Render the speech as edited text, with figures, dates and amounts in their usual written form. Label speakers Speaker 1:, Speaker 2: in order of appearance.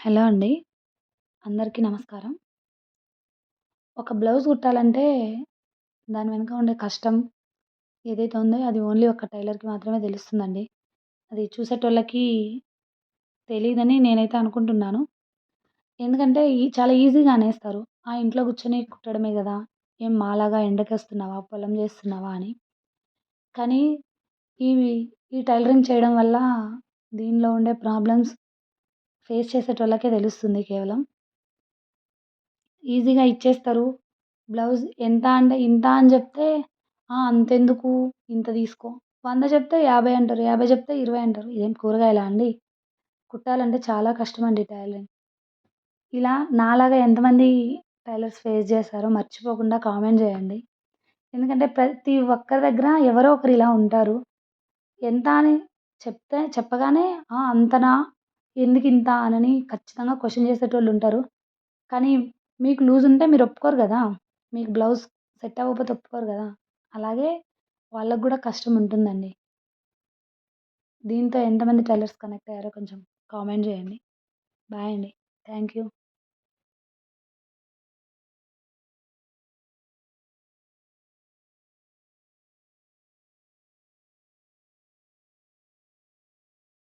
Speaker 1: Hello అండి. అందరికీ నమస్కారం. ఒక బ్లౌజ్ కుట్టాలంటే దాని వెనక ఉండే కష్టం ఏదైతే ఉందో అది ఓన్లీ ఒక టైలర్‌కి మాత్రమే తెలుస్తుందండి. అది చూసేటోళ్ళకి తెలీదని నేనైతే అనుకుంటున్నాను. ఎందుకంటే చాలా ఈజీగా అనేస్తారు. ఇంట్లో కూర్చొని కుట్టడమే గదా! ఏం మాలాగా ఎండకేస్తున్నావా? పొలం చేస్తున్నావా? అని. కానీ ఇవి ఈ టైలరింగ్ చేయడం వల్ల దీనిలో ఉండే ప్రాబ్లమ్స్ ఫేస్ చేసేటోళ్ళకే తెలుస్తుంది కేవలం. ఈజీగా ఇచ్చేస్తారు. బ్లౌజ్ ఎంత అంటే ఇంత అని జెప్తే, అంతెందుకు ఇంత తీసుకో. 100 చెప్తే 50 అంటారు. 50 చెప్తే 20 అంటారు. ఇదేం కూరగాయలా అండి? కుట్టాలంటే చాలా కష్టమండి టైలరింగ్. ఇలా నాలాగా ఎంతమంది టైలర్స్ ఫేస్ చేశారో మర్చిపోకుండా కామెంట్ జేయండి. ఎందుకంటే ప్రతి ఒక్కరి దగ్గర ఎవరో ఒకరు ఇలా ఉంటారు. ఎంత అని చెప్పగానే అంతనా? ఎందుకింత అనని ఖచ్చితంగా క్వెషన్ చేసేటోళ్ళుంటారు. కానీ మీకు లూజ్ ఉంటే మీరు ఒప్పుకోరు గదా! మీకు బ్లౌజ్ సెట్ అవ్వకపోతే ఒప్పుకోరు గదా! అలాగే వాళ్ళకి గూడా కష్టం ఉంటుందండి. దీంతో ఎంతమంది టైలర్స్ కనెక్ట్ అయ్యారో కొంచెం కామెంట్ జేయండి. బాయ్ అండి. Thank you.